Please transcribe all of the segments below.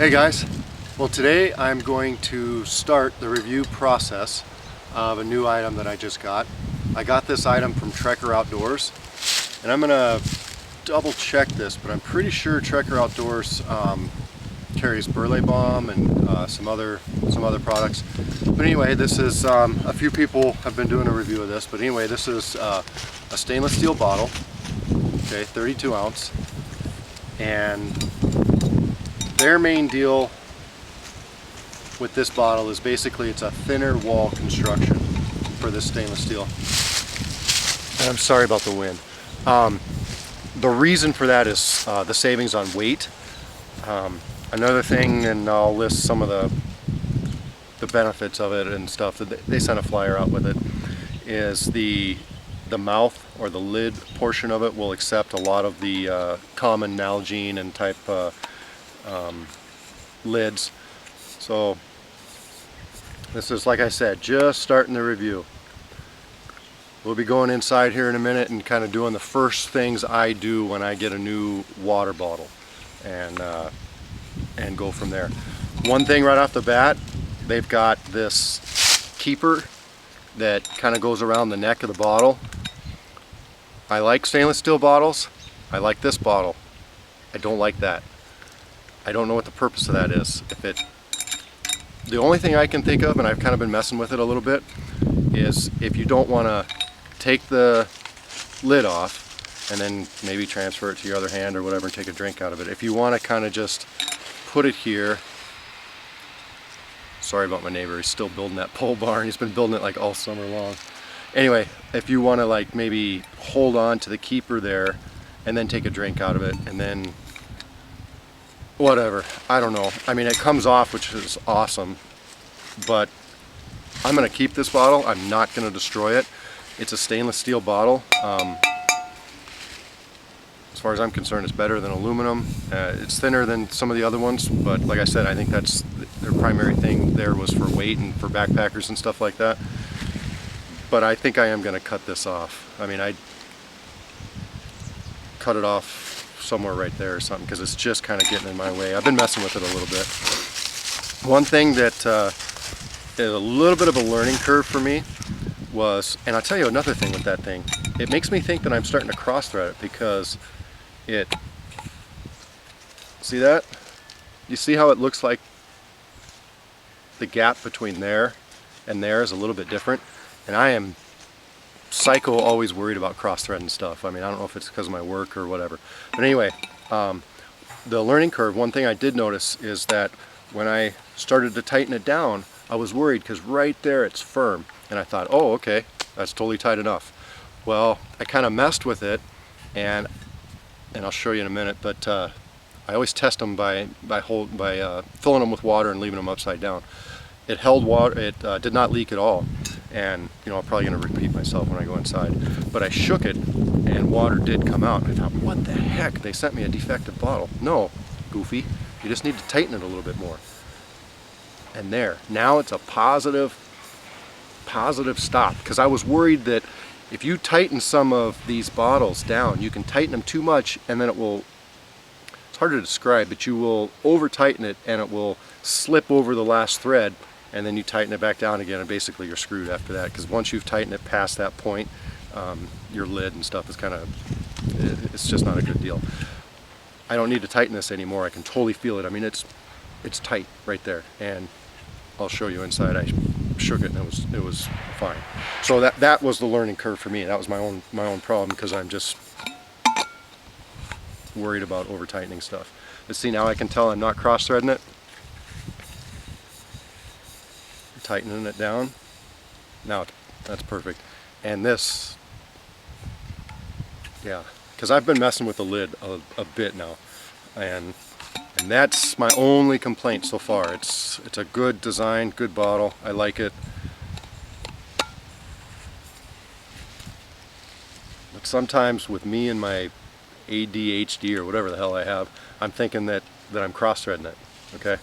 Hey guys, well today I'm going to start the review process of a new item that I just got. I got this item from Trekker Outdoors and I'm gonna double check this, but I'm pretty sure Trekker Outdoors carries Burley Balm and some other products. But anyway, this is a few people have been doing a review of this, but anyway, this is a stainless steel bottle, okay, 32 ounce, and their main deal with this bottle is basically it's a thinner wall construction for this stainless steel. And I'm sorry about the wind. The reason for that is the savings on weight. Another thing, and I'll list some of the benefits of it and stuff, that they sent a flyer out with it, is the mouth or the lid portion of it will accept a lot of the common Nalgene and type lids. So this is, like I said, just starting the review. We'll be going inside here in a minute and kind of doing the first things I do when I get a new water bottle, and go from there. One thing right off the bat, they've got this keeper that kind of goes around the neck of the bottle. I like stainless steel bottles. I like this bottle. I don't like that. I don't know what the purpose of that is. The only thing I can think of, and I've kind of been messing with it a little bit, is if you don't want to take the lid off and then maybe transfer it to your other hand or whatever and take a drink out of it. If you want to kind of just put it here. Sorry about my neighbor, he's still building that pole barn. He's been building it like all summer long. Anyway, if you want to like maybe hold on to the keeper there and then take a drink out of it and then whatever, I don't know. I mean, it comes off, which is awesome, but I'm going to keep this bottle. I'm not going to destroy it. It's a stainless steel bottle. As far as I'm concerned, it's better than aluminum. It's thinner than some of the other ones, but like I said, I think that's their primary thing there was for weight and for backpackers and stuff like that. But I think I am going to cut this off. I mean, I'd cut it off somewhere right there or something, because it's just kind of getting in my way. I've been messing with it a little bit. One thing that is a little bit of a learning curve for me was, and I'll tell you another thing with that thing, it makes me think that I'm starting to cross thread it, because see that? You see how it looks like the gap between there and there is a little bit different? And I am psycho always worried about cross threading stuff. I mean, I don't know if it's because of my work or whatever. But anyway, the learning curve, one thing I did notice is that when I started to tighten it down, I was worried because right there it's firm. And I thought, oh, okay, that's totally tight enough. Well, I kind of messed with it, and I'll show you in a minute, but I always test them by filling them with water and leaving them upside down. It held water, it did not leak at all. And you know, I'm probably going to repeat myself when I go inside, but I shook it and water did come out. And I thought, what the heck, they sent me a defective bottle. No, goofy, you just need to tighten it a little bit more. And there, now it's a positive stop, because I was worried that if you tighten some of these bottles down, you can tighten them too much and then it will, it's hard to describe, but you will over tighten it and it will slip over the last thread, and then you tighten it back down again and basically you're screwed after that, because once you've tightened it past that point, your lid and stuff is kind of, it's just not a good deal. I don't need to tighten this anymore. I can totally feel it. I mean, it's tight right there, and I'll show you inside. I shook it and it was fine. So that was the learning curve for me. That was my own problem, because I'm just worried about over tightening stuff. But see, now I can tell I'm not cross threading it. Tightening it down. Now that's perfect. And this, yeah, because I've been messing with the lid a bit now, and that's my only complaint so far. It's a good design, good bottle. I like it. But sometimes with me and my ADHD or whatever the hell I have, I'm thinking that I'm cross-threading it. Okay,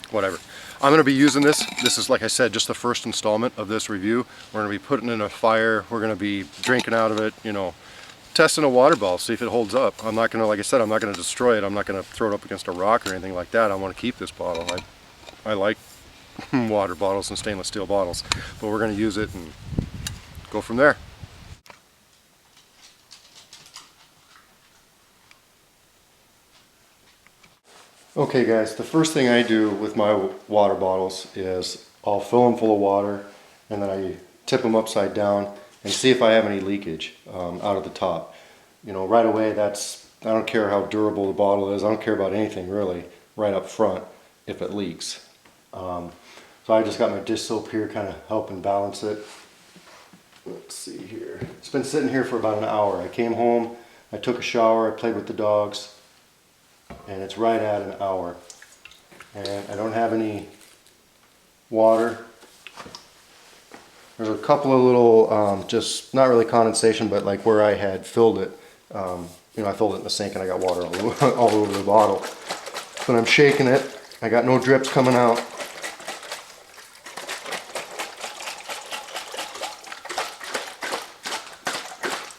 whatever. I'm going to be using this. This is, like I said, just the first installment of this review. We're going to be putting it in a fire. We're going to be drinking out of it, you know, testing a water bottle, see if it holds up. I'm not gonna, like I said, I'm not gonna destroy it. I'm not gonna throw it up against a rock or anything like that. I want to keep this bottle. I like water bottles and stainless steel bottles, but we're gonna use it and go from there. Okay guys, the first thing I do with my water bottles is I'll fill them full of water and then I tip them upside down and see if I have any leakage out of the top. You know, right away, I don't care how durable the bottle is, I don't care about anything really, right up front if it leaks. So I just got my dish soap here kind of helping balance it. Let's see here. It's been sitting here for about an hour. I came home, I took a shower, I played with the dogs, and it's right at an hour. And I don't have any water. There's a couple of little, just not really condensation, but like where I had filled it. You know, I filled it in the sink and I got water all over the bottle. When I'm shaking it, I got no drips coming out.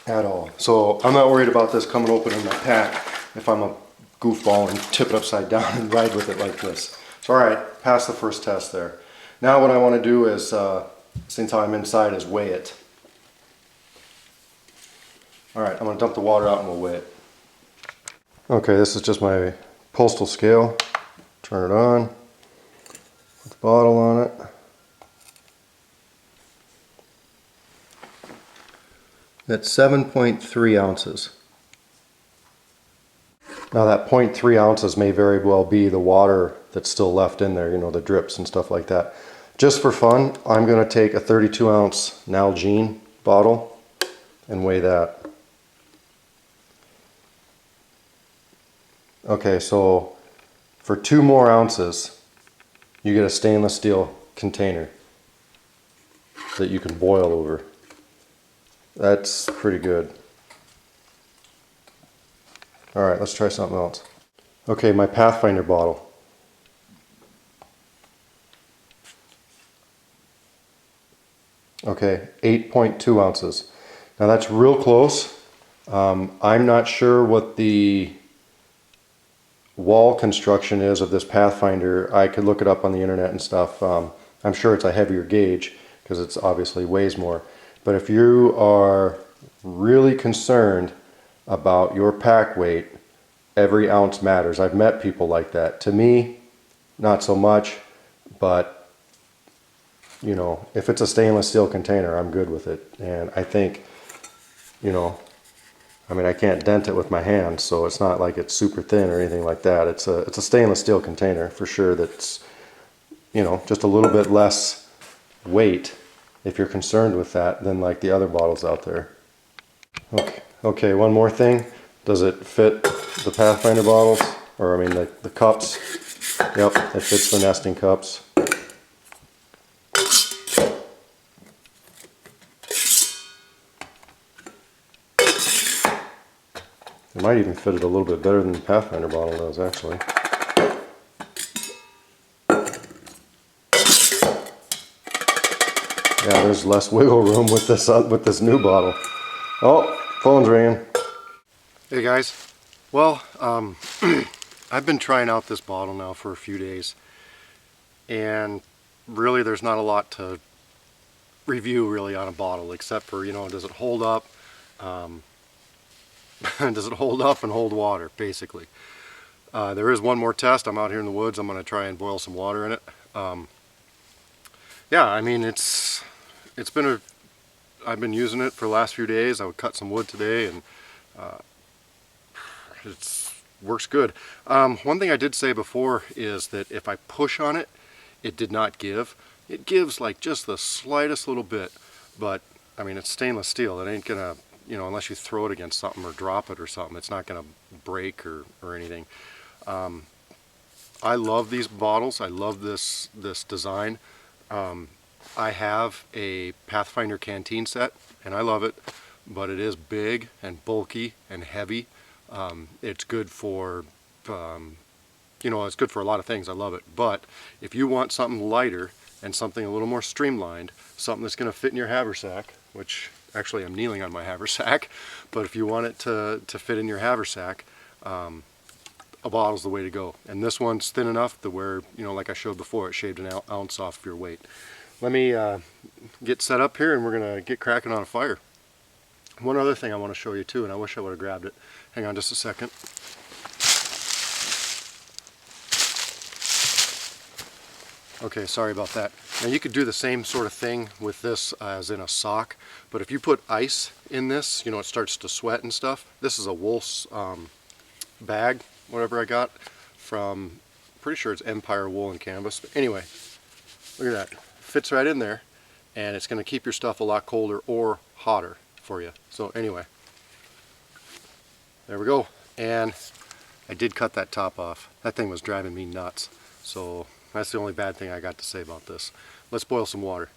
At all. So I'm not worried about this coming open in my pack if I'm a goofball and tip it upside down and ride with it like this. So alright, passed the first test there. Now what I want to do is, since I'm inside, is weigh it. Alright, I'm going to dump the water out and we'll weigh it. Okay, this is just my postal scale. Turn it on. Put the bottle on it. That's 7.3 ounces. Now that 0.3 ounces may very well be the water that's still left in there, you know, the drips and stuff like that. Just for fun, I'm going to take a 32 ounce Nalgene bottle and weigh that. Okay, so for 2 more ounces, you get a stainless steel container that you can boil over. That's pretty good. Alright, let's try something else. Okay, my Pathfinder bottle. Okay, 8.2 ounces. Now that's real close. I'm not sure what the wall construction is of this Pathfinder. I could look it up on the internet and stuff. I'm sure it's a heavier gauge because it's obviously weighs more. But if you are really concerned about your pack weight, every ounce matters. I've met people like that. To me, not so much, but you know, if it's a stainless steel container, I'm good with it. And I think, you know, I mean, I can't dent it with my hand, so it's not like it's super thin or anything like that. It's a stainless steel container for sure. That's, you know, just a little bit less weight if you're concerned with that than like the other bottles out there. Okay, one more thing. Does it fit the Pathfinder bottles? Or I mean the cups? Yep, it fits the nesting cups. It might even fit it a little bit better than the Pathfinder bottle does, actually. Yeah, there's less wiggle room with this new bottle. Oh, phone's ringing. Hey guys. Well, I've been trying out this bottle now for a few days, and really there's not a lot to review really on a bottle except for, you know, does it hold up? Does it hold up and hold water, basically. There is one more test. I'm out here in the woods. I'm going to try and boil some water in it. Yeah, I mean, I've been using it for the last few days. I would cut some wood today, and it works good. One thing I did say before is that if I push on it, it did not give. It gives like just the slightest little bit, but I mean, it's stainless steel. It ain't gonna, you know, unless you throw it against something or drop it or something, it's not gonna break or anything. I love these bottles. I love this design. I have a Pathfinder canteen set, and I love it, but it is big and bulky and heavy. It's good for, you know, it's good for a lot of things. I love it. But if you want something lighter and something a little more streamlined, something that's going to fit in your haversack, which Actually, I'm kneeling on my haversack, but if you want it to fit in your haversack, a bottle's the way to go. And this one's thin enough to where, you know, like I showed before, it shaved an ounce off of your weight. Let me get set up here and we're going to get cracking on a fire. One other thing I want to show you too, and I wish I would have grabbed it. Hang on just a second. Okay, sorry about that. Now you could do the same sort of thing with this as in a sock, but if you put ice in this, you know, it starts to sweat and stuff. This is a Wolf's bag, whatever I got from, pretty sure it's Empire Wool and Canvas. But anyway, look at that. Fits right in there, and it's going to keep your stuff a lot colder or hotter for you. So anyway, there we go. And I did cut that top off. That thing was driving me nuts. So that's the only bad thing I got to say about this. Let's boil some water.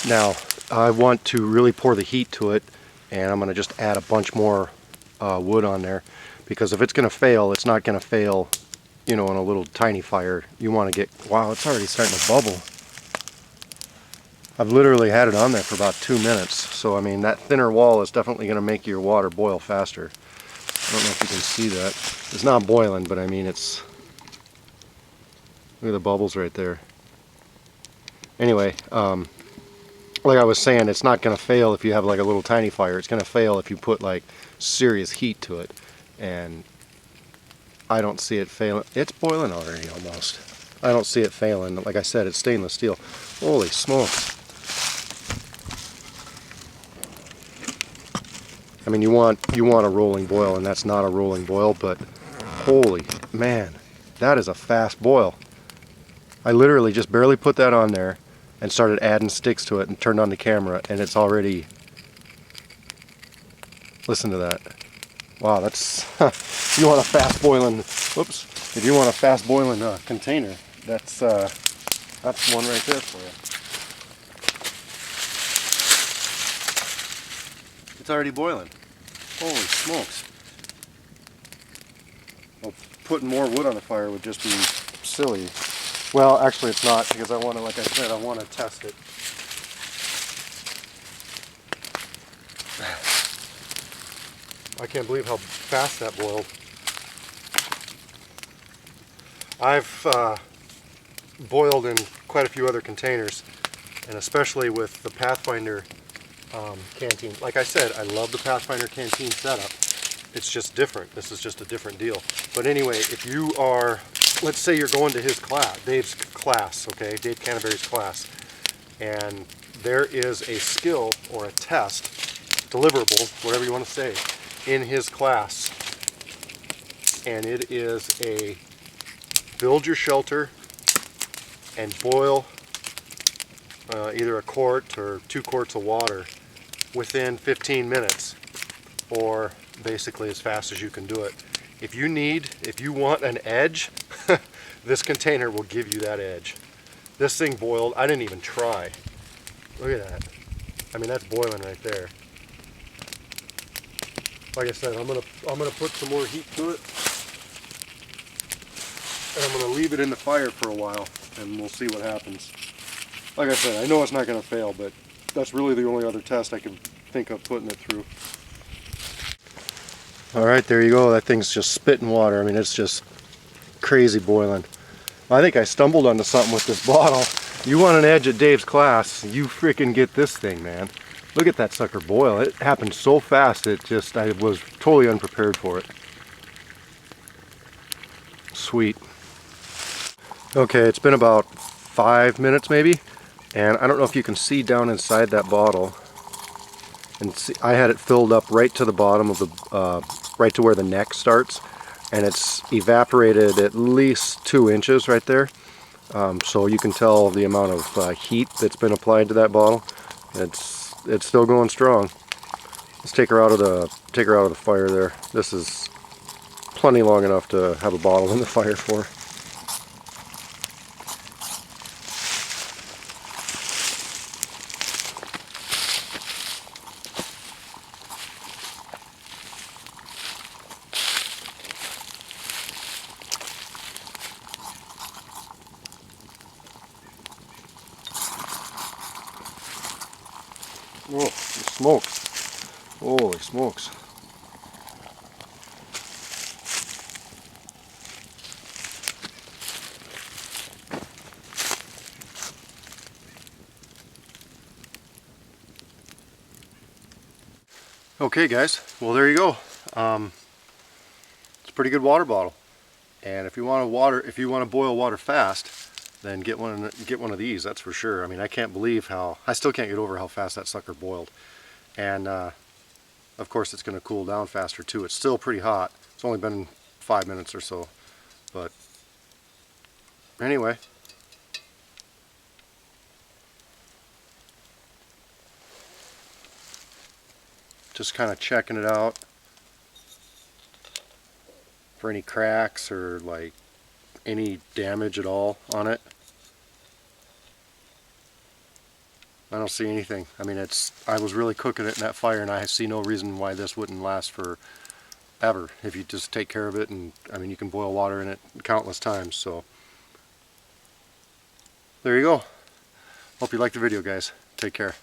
Now, I want to really pour the heat to it, and I'm going to just add a bunch more wood on there, because if it's going to fail, it's not going to fail, you know, on a little tiny fire. You want to get, wow, it's already starting to bubble. I've literally had it on there for about 2 minutes, so I mean, that thinner wall is definitely going to make your water boil faster. I don't know if you can see that. It's not boiling, but I mean, it's, look at the bubbles right there. Anyway, like I was saying, it's not going to fail if you have like a little tiny fire. It's going to fail if you put like serious heat to it. And I don't see it failing. It's boiling already almost. I don't see it failing. Like I said, it's stainless steel. Holy smokes. I mean, you want a rolling boil, and that's not a rolling boil, but holy man, that is a fast boil. I literally just barely put that on there and started adding sticks to it and turned on the camera, and it's already, listen to that. Wow, that's, if you want a fast boiling, whoops, if you want a fast boiling container, that's one right there for you. It's already boiling. Holy smokes. Well, putting more wood on the fire would just be silly. Well, actually it's not, because I want to, like I said, I want to test it. I can't believe how fast that boiled. I've boiled in quite a few other containers, and especially with the Pathfinder canteen. Like I said, I love the Pathfinder canteen setup. It's just different. This is just a different deal. But anyway, if you are, let's say you're going to his class, Dave's class, okay, Dave Canterbury's class, and there is a skill or a test, deliverable, whatever you want to say, in his class, and it is a build your shelter and boil either a quart or 2 quarts of water within 15 minutes, or basically as fast as you can do it. If you want an edge, this container will give you that edge. This thing boiled, I didn't even try. Look at that. I mean, that's boiling right there. Like I said, I'm gonna put some more heat to it, and I'm gonna leave it in the fire for a while, and we'll see what happens. Like I said, I know it's not gonna fail, but that's really the only other test I can think of putting it through. All right, there you go. That thing's just spitting water. I mean, it's just crazy boiling. I think I stumbled onto something with this bottle. You want an edge at Dave's class, you freaking get this thing, man. Look at that sucker boil. It happened so fast, I was totally unprepared for it. Sweet. Okay, it's been about 5 minutes maybe, and I don't know if you can see down inside that bottle. And see, I had it filled up right to the bottom of the, right to where the neck starts, and it's evaporated at least 2 inches right there. So you can tell the amount of heat that's been applied to that bottle. It's still going strong. Let's take her out of the fire there. This is plenty long enough to have a bottle in the fire for. Oh, smokes. Holy smokes. Okay guys, well there you go. It's a pretty good water bottle. And if you want to boil water fast, then get one of these, that's for sure. I mean, I still can't get over how fast that sucker boiled. And of course it's going to cool down faster too. It's still pretty hot. It's only been 5 minutes or so. But anyway. Just kind of checking it out for any cracks or like any damage at all on it. I don't see anything. I mean, I was really cooking it in that fire, and I see no reason why this wouldn't last for ever if you just take care of it. And I mean, you can boil water in it countless times. So there you go. Hope you liked the video, guys. Take care.